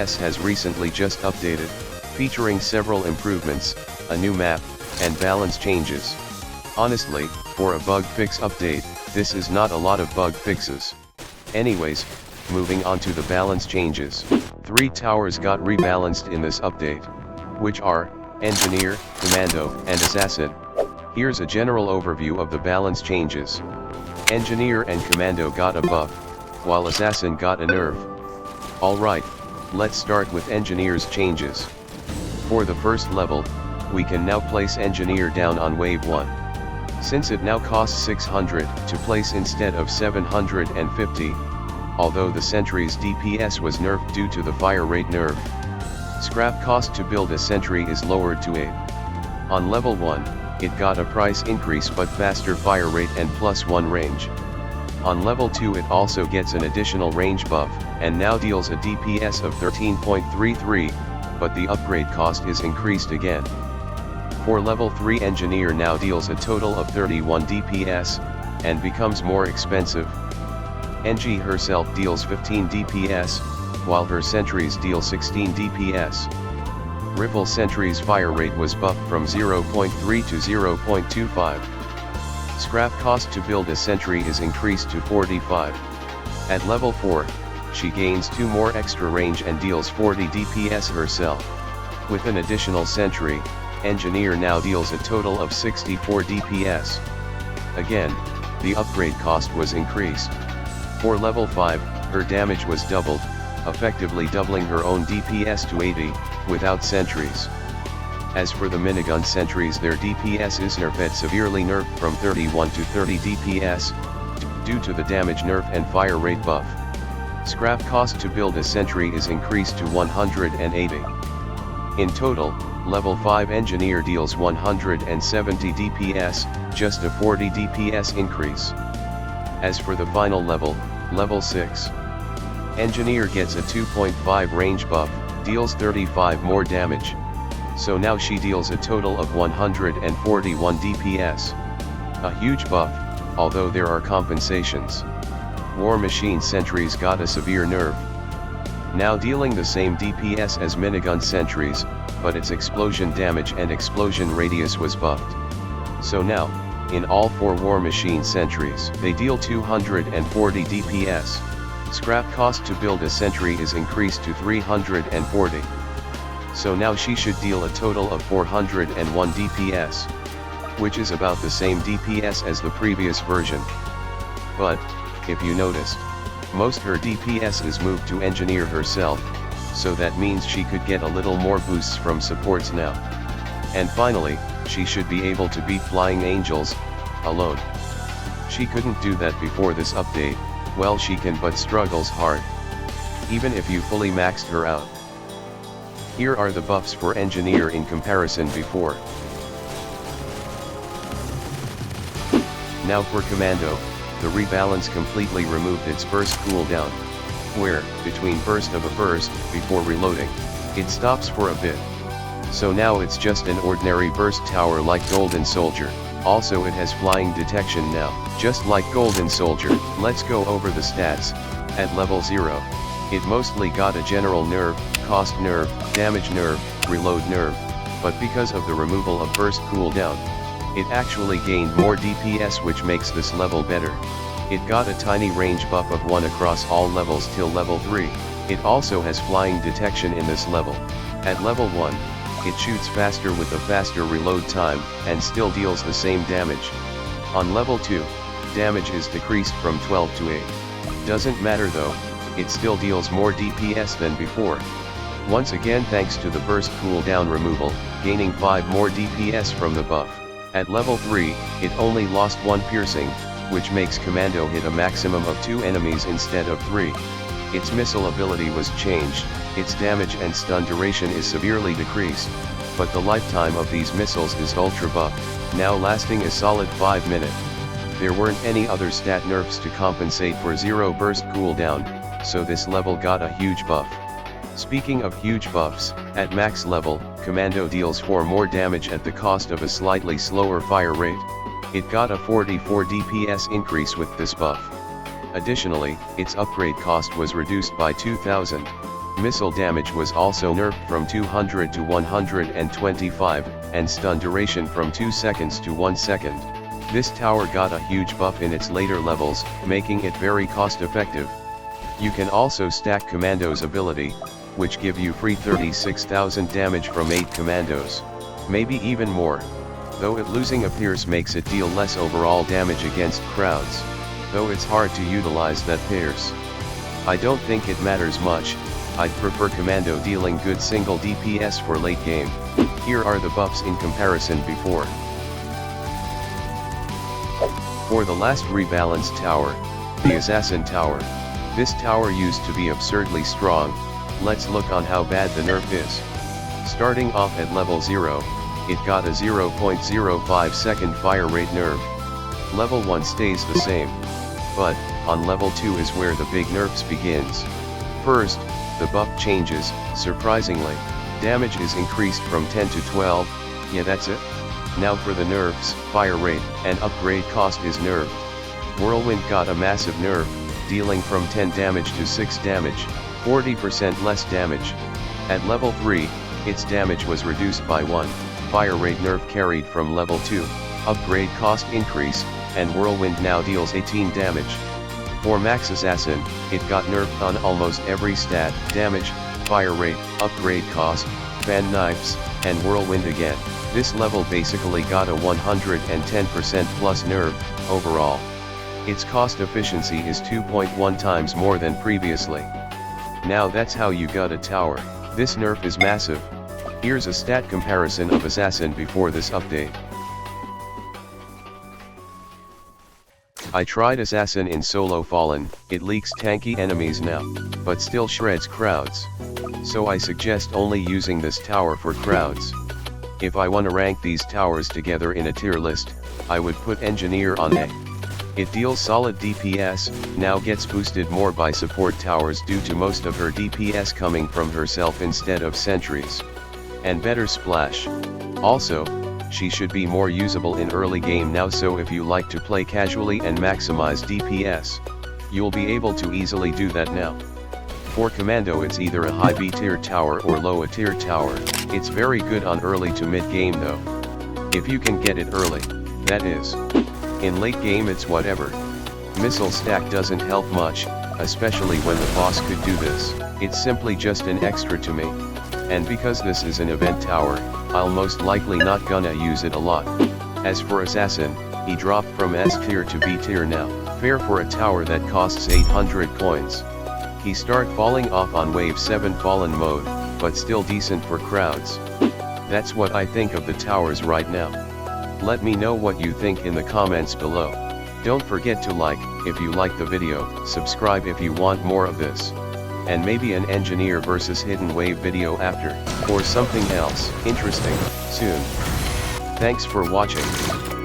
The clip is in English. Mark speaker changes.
Speaker 1: TDS has recently just updated, featuring several improvements, a new map, and balance changes. Honestly, for a bug fix update, this is not a lot of bug fixes. Anyways, moving on to the balance changes. 3 towers got rebalanced in this update, which are Engineer, Commando, and Assassin. Here's a general overview of the balance changes. Engineer and Commando got a buff, while Assassin got a nerf. Alright, let's start with Engineer's changes. For the first level, we can now place Engineer down on wave 1. Since it now costs 600 to place instead of 750, although the sentry's DPS was nerfed due to the fire rate nerf. Scrap cost to build a sentry is lowered to 8. On level 1, it got a price increase but faster fire rate and +1 range. On level 2 it also gets an additional range buff, and now deals a DPS of 13.33, but the upgrade cost is increased again. For level 3 Engineer now deals a total of 31 DPS, and becomes more expensive. NG herself deals 15 DPS, while her sentries deal 16 DPS. Riffle sentry's fire rate was buffed from 0.3 to 0.25. Scrap cost to build a sentry is increased to 45. At level 4, she gains 2 more extra range and deals 40 DPS herself. With an additional sentry, Engineer now deals a total of 64 DPS. Again, the upgrade cost was increased. For level 5, her damage was doubled, effectively doubling her own DPS to 80, without sentries. As for the minigun sentries, their DPS is severely nerfed from 31 to 30 DPS, due to the damage nerf and fire rate buff. Scrap cost to build a sentry is increased to 180. In total, level 5 Engineer deals 170 DPS, just a 40 DPS increase. As for the final level, level 6, Engineer gets a 2.5 range buff, deals 35 more damage. So now she deals a total of 141 DPS. A huge buff, although there are compensations. War Machine sentries got a severe nerf. Now dealing the same DPS as minigun sentries, but its explosion damage and explosion radius was buffed. So now, in all 4 War Machine sentries, they deal 240 DPS. Scrap cost to build a sentry is increased to 340. So now she should deal a total of 401 DPS, which is about the same DPS as the previous version. But, if you noticed, most her DPS is moved to Engineer herself, so that means she could get a little more boosts from supports now. And finally, she should be able to beat Flying Angels alone. She couldn't do that before this update. Well, she can, but struggles hard, even if you fully maxed her out. Here are the buffs for Engineer in comparison before. Now for Commando, the rebalance completely removed its burst cooldown, where, between burst of a burst, before reloading, it stops for a bit. So now it's just an ordinary burst tower like Golden Soldier. Also it has flying detection now, just like Golden Soldier. Let's go over the stats. At level 0, it mostly got a general nerf, cost nerf, damage nerf, reload nerf, but because of the removal of burst cooldown, it actually gained more DPS, which makes this level better. It got a tiny range buff of 1 across all levels till level 3. It also has flying detection in this level. At level 1, it shoots faster with a faster reload time, and still deals the same damage. On level 2, damage is decreased from 12 to 8. Doesn't matter though, it still deals more DPS than before. Once again thanks to the burst cooldown removal, gaining 5 more DPS from the buff. At level 3, it only lost 1 piercing, which makes Commando hit a maximum of 2 enemies instead of 3. Its missile ability was changed, its damage and stun duration is severely decreased, but the lifetime of these missiles is ultra buffed, now lasting a solid 5 minutes. There weren't any other stat nerfs to compensate for 0 burst cooldown, so this level got a huge buff. Speaking of huge buffs, at max level, Commando deals 4 more damage at the cost of a slightly slower fire rate. It got a 44 DPS increase with this buff. Additionally, its upgrade cost was reduced by 2000. Missile damage was also nerfed from 200 to 125, and stun duration from 2 seconds to 1 second. This tower got a huge buff in its later levels, making it very cost effective. You can also stack Commando's ability, which give you free 36,000 damage from 8 Commandos. Maybe even more. Though it losing a Pierce makes it deal less overall damage against crowds. Though it's hard to utilize that Pierce. I don't think it matters much. I'd prefer Commando dealing good single DPS for late game. Here are the buffs in comparison before. For the last rebalanced tower, the Assassin Tower. This tower used to be absurdly strong. Let's look on how bad the nerf is. Starting off at level 0, it got a 0.05 second fire rate nerf. Level 1 stays the same. But, on level 2 is where the big nerfs begins. First, the buff changes. Surprisingly, damage is increased from 10 to 12, yeah, that's it. Now for the nerfs, fire rate and upgrade cost is nerfed. Whirlwind got a massive nerf, dealing from 10 damage to 6 damage, 40% less damage. At level 3, its damage was reduced by 1, fire rate nerf carried from level 2, upgrade cost increase, and Whirlwind now deals 18 damage. For Max Assassin, it got nerfed on almost every stat, damage, fire rate, upgrade cost, fan knives, and Whirlwind again. This level basically got a 110% plus nerf, overall. Its cost efficiency is 2.1 times more than previously. Now that's how you got a tower. This nerf is massive. Here's a stat comparison of Assassin before this update. I tried Assassin in solo Fallen, it leaks tanky enemies now, but still shreds crowds. So I suggest only using this tower for crowds. If I wanna rank these towers together in a tier list, I would put Engineer on A. It deals solid DPS, now gets boosted more by support towers due to most of her DPS coming from herself instead of sentries. And better splash. Also, she should be more usable in early game now, so if you like to play casually and maximize DPS, you'll be able to easily do that now. For Commando it's either a high B tier tower or low A tier tower. It's very good on early to mid game though. If you can get it early, that is. In late game it's whatever. Missile stack doesn't help much, especially when the boss could do this. It's simply just an extra to me. And because this is an event tower, I'll most likely not gonna use it a lot. As for Assassin, he dropped from S tier to B tier now. Fair for a tower that costs 800 coins. He start falling off on wave 7 Fallen mode, but still decent for crowds. That's what I think of the towers right now. Let me know what you think in the comments below. Don't forget to like, if you like the video, subscribe if you want more of this. And maybe an Engineer versus Hidden Wave video after, or something else interesting, soon. Thanks for watching.